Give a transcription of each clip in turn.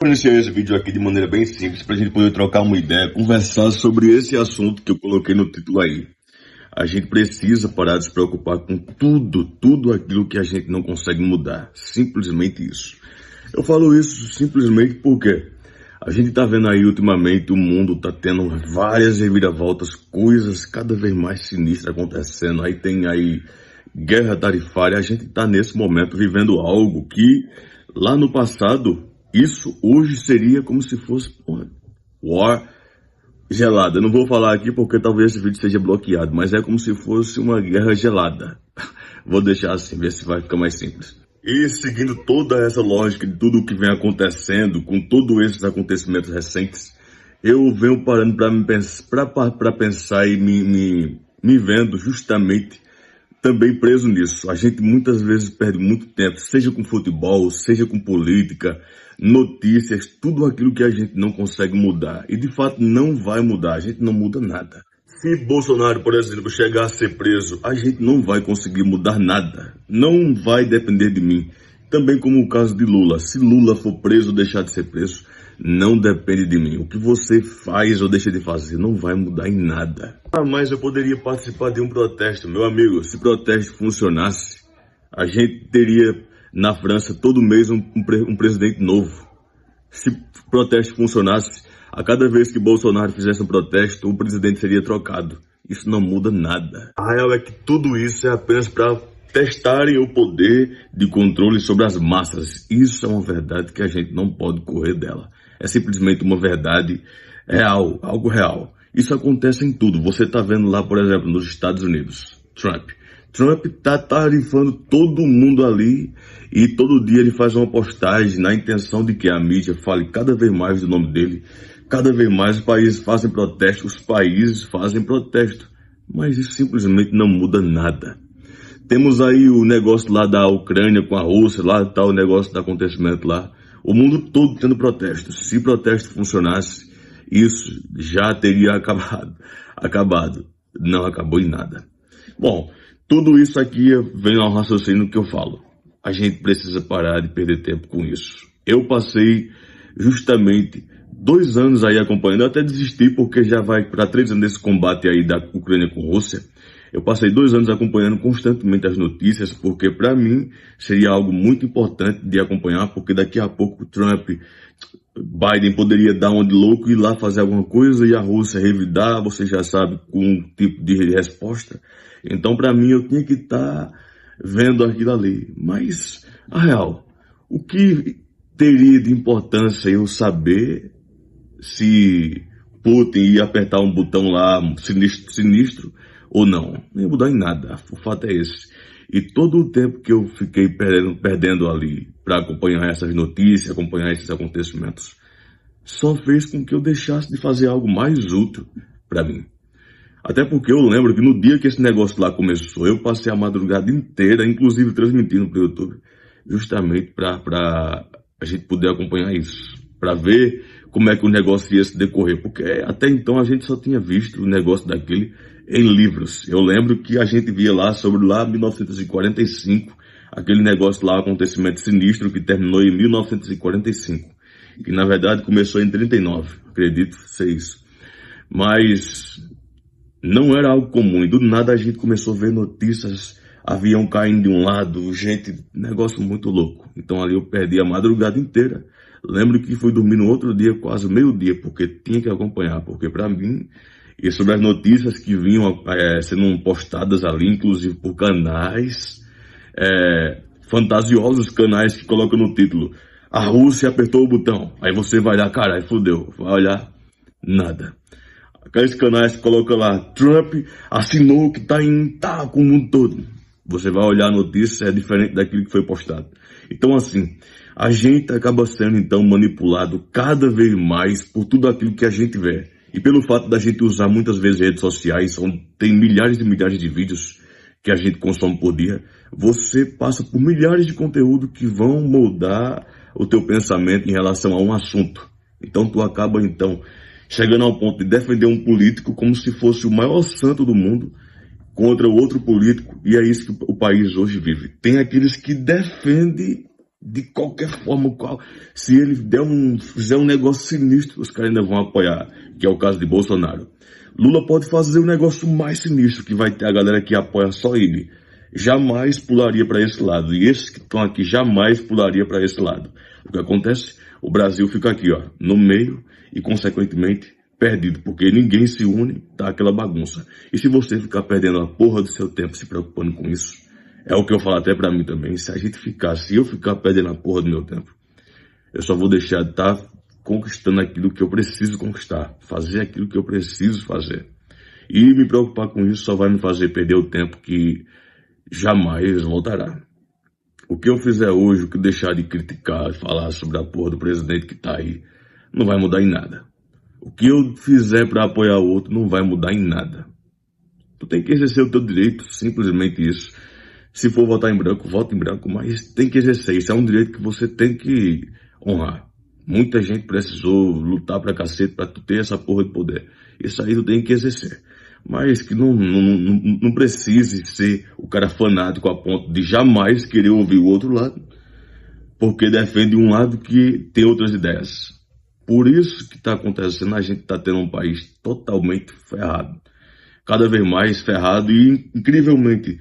Vou iniciar esse vídeo aqui de maneira bem simples para a gente poder trocar uma ideia, conversar sobre esse assunto que eu coloquei no título aí. A gente precisa parar de se preocupar com tudo aquilo que a gente não consegue mudar. Simplesmente isso. Eu falo isso simplesmente porque a gente está vendo aí ultimamente o mundo está tendo várias reviravoltas, coisas cada vez mais sinistras acontecendo. Aí tem aí guerra tarifária. A gente está nesse momento vivendo algo que lá no passado, isso hoje seria como se fosse war gelada. Eu não vou falar aqui porque talvez esse vídeo seja bloqueado, mas é como se fosse uma guerra gelada. Vou deixar assim, ver se vai ficar mais simples. E seguindo toda essa lógica de tudo o que vem acontecendo, com todos esses acontecimentos recentes, eu venho parando para pensar e me vendo justamente também preso nisso. A gente muitas vezes perde muito tempo, seja com futebol, seja com política, notícias, tudo aquilo que a gente não consegue mudar. E de fato não vai mudar, a gente não muda nada. Se Bolsonaro, por exemplo, chegar a ser preso, a gente não vai conseguir mudar nada. Não vai depender de mim. Também como o caso de Lula. Se Lula for preso ou deixar de ser preso, não depende de mim. O que você faz ou deixa de fazer não vai mudar em nada. Mas eu poderia participar de um protesto. Meu amigo, se protesto funcionasse, a gente teria na França todo mês um presidente novo. Se protesto funcionasse, a cada vez que Bolsonaro fizesse um protesto, o presidente seria trocado. Isso não muda nada. A real é que tudo isso é apenas para testarem o poder de controle sobre as massas. Isso é uma verdade que a gente não pode correr dela. É simplesmente uma verdade real, algo real. Isso acontece em tudo. Você está vendo lá, por exemplo, nos Estados Unidos, Trump está tarifando todo mundo ali e todo dia ele faz uma postagem na intenção de que a mídia fale cada vez mais do nome dele. Cada vez mais os países fazem protesto, mas isso simplesmente não muda nada. Temos aí o negócio lá da Ucrânia com a Rússia, lá está o negócio do acontecimento lá. O mundo todo tendo protestos. Se protesto funcionasse, isso já teria acabado. Não acabou em nada. Bom, tudo isso aqui vem ao raciocínio que eu falo. A gente precisa parar de perder tempo com isso. Eu passei justamente 2 anos aí acompanhando, eu até desisti porque já vai para 3 anos desse combate aí da Ucrânia com a Rússia. Eu passei 2 anos acompanhando constantemente as notícias, porque para mim seria algo muito importante de acompanhar, porque daqui a pouco Biden poderia dar uma de louco e ir lá fazer alguma coisa e a Rússia revidar, você já sabe, com um tipo de resposta. Então para mim eu tinha que estar vendo aquilo ali. Mas, a real, o que teria de importância eu saber se Putin ia apertar um botão lá sinistro ou não? Não ia mudar em nada, o fato é esse. E todo o tempo que eu fiquei perdendo ali para acompanhar essas notícias, acompanhar esses acontecimentos, só fez com que eu deixasse de fazer algo mais útil para mim. Até porque eu lembro que no dia que esse negócio lá começou, eu passei a madrugada inteira, inclusive transmitindo para o YouTube, justamente para a gente poder acompanhar isso, para ver como é que o negócio ia se decorrer, porque até então a gente só tinha visto o negócio daquele em livros. Eu lembro que a gente via lá sobre 1945, aquele negócio lá, acontecimento sinistro que terminou em 1945, que na verdade começou em 39, acredito ser isso. Mas não era algo comum, e do nada a gente começou a ver notícias, avião caindo de um lado, negócio muito louco. Então ali eu perdi a madrugada inteira. Lembro que fui dormir no outro dia, quase meio-dia, porque tinha que acompanhar, porque para mim, e sobre as notícias que vinham sendo postadas ali, inclusive por canais fantasiosos, canais que colocam no título, a Rússia apertou o botão, aí você vai lá, caralho, fudeu, vai olhar, nada. Aqueles canais que colocam lá, Trump assinou que tá com o mundo todo. Você vai olhar a notícia, é diferente daquilo que foi postado. Então assim, a gente acaba sendo então manipulado cada vez mais por tudo aquilo que a gente vê. E pelo fato da gente usar muitas vezes redes sociais, onde tem milhares e milhares de vídeos que a gente consome por dia, você passa por milhares de conteúdo que vão moldar o teu pensamento em relação a um assunto. Então tu acaba então chegando ao ponto de defender um político como se fosse o maior santo do mundo contra o outro político, e é isso que o país hoje vive. Tem aqueles que defendem De qualquer forma, se ele fizer um negócio sinistro, os caras ainda vão apoiar, que é o caso de Bolsonaro. Lula pode fazer um negócio mais sinistro, que vai ter a galera que apoia só ele. Jamais pularia para esse lado. E esses que estão aqui jamais pularia para esse lado. O que acontece? O Brasil fica aqui, ó, no meio e, consequentemente, perdido. Porque ninguém se une, tá aquela bagunça. E se você ficar perdendo a porra do seu tempo se preocupando com isso, é o que eu falo até pra mim também. Se eu ficar perdendo a porra do meu tempo, eu só vou deixar de estar conquistando aquilo que eu preciso conquistar. Fazer aquilo que eu preciso fazer. E me preocupar com isso só vai me fazer perder o tempo que jamais voltará. O que eu fizer hoje, o que eu deixar de criticar, falar sobre a porra do presidente que tá aí, não vai mudar em nada. O que eu fizer pra apoiar o outro não vai mudar em nada. Tu tem que exercer o teu direito, simplesmente isso. Se for votar em branco, vote em branco, mas tem que exercer. Isso é um direito que você tem que honrar. Muita gente precisou lutar pra cacete pra tu ter essa porra de poder. Isso aí tu tem que exercer. Mas que não precise ser o cara fanático a ponto de jamais querer ouvir o outro lado, porque defende um lado que tem outras ideias. Por isso que está acontecendo, a gente está tendo um país totalmente ferrado. Cada vez mais ferrado e, incrivelmente,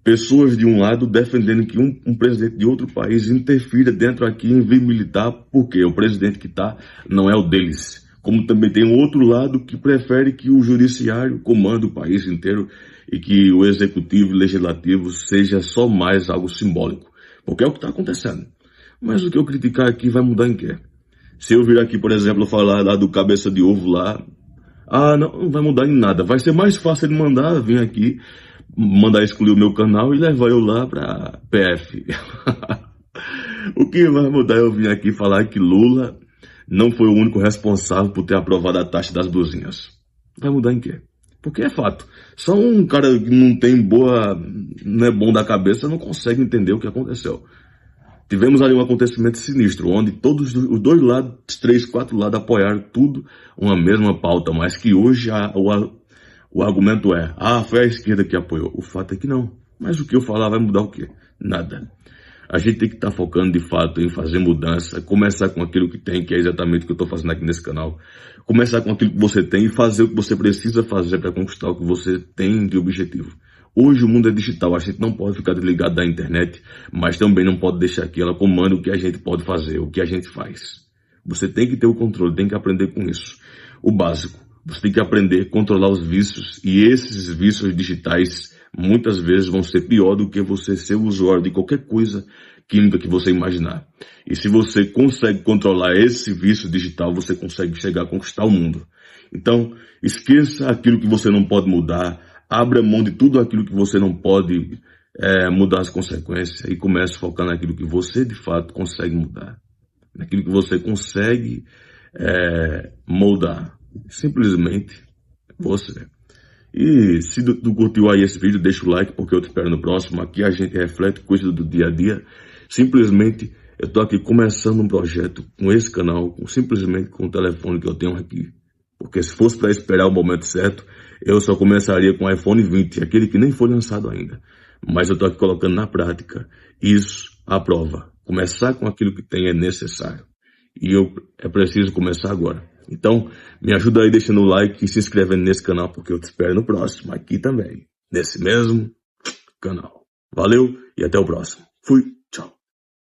pessoas de um lado defendendo que um presidente de outro país interfira dentro aqui em vez militar, porque o presidente que está não é o deles. Como também tem um outro lado que prefere que o judiciário comande o país inteiro e que o executivo e legislativo seja só mais algo simbólico. Porque é o que está acontecendo. Mas o que eu criticar aqui vai mudar em quê? Se eu vir aqui, por exemplo, falar lá do cabeça de ovo lá, não vai mudar em nada. Vai ser mais fácil de vir aqui, mandar excluir o meu canal e levar eu lá pra PF. O que vai mudar é eu vir aqui falar que Lula não foi o único responsável por ter aprovado a taxa das blusinhas. Vai mudar em quê? Porque é fato. Só um cara que não é bom da cabeça, não consegue entender o que aconteceu. Tivemos ali um acontecimento sinistro, onde todos os dois lados, 3, 4 lados apoiaram tudo uma mesma pauta, mas que hoje o argumento foi a esquerda que apoiou. O fato é que não. Mas o que eu falar vai mudar o quê? Nada. A gente tem que estar focando de fato em fazer mudança, começar com aquilo que tem, que é exatamente o que eu estou fazendo aqui nesse canal. Começar com aquilo que você tem e fazer o que você precisa fazer para conquistar o que você tem de objetivo. Hoje o mundo é digital, a gente não pode ficar desligado da internet, mas também não pode deixar que ela comande o que a gente pode fazer, o que a gente faz. Você tem que ter o controle, tem que aprender com isso. O básico, você tem que aprender a controlar os vícios, e esses vícios digitais muitas vezes vão ser pior do que você ser usuário de qualquer coisa química que você imaginar. E se você consegue controlar esse vício digital, você consegue chegar a conquistar o mundo. Então, esqueça aquilo que você não pode mudar, abra mão de tudo aquilo que você não pode mudar as consequências e comece a focar naquilo que você de fato consegue mudar. Naquilo que você consegue moldar. Simplesmente você. E se tu curtiu aí esse vídeo, deixa o like, porque eu te espero no próximo. Aqui a gente reflete coisas do dia a dia. Simplesmente, eu tô aqui começando um projeto com esse canal, simplesmente com o telefone que eu tenho aqui. Porque se fosse para esperar o momento certo, eu só começaria com o iPhone 20, aquele que nem foi lançado ainda. Mas eu tô aqui colocando na prática isso à prova. Começar com aquilo que tem é necessário. E é preciso começar agora. Então, me ajuda aí deixando o like e se inscrevendo nesse canal, porque eu te espero no próximo, aqui também, nesse mesmo canal. Valeu e até o próximo. Fui!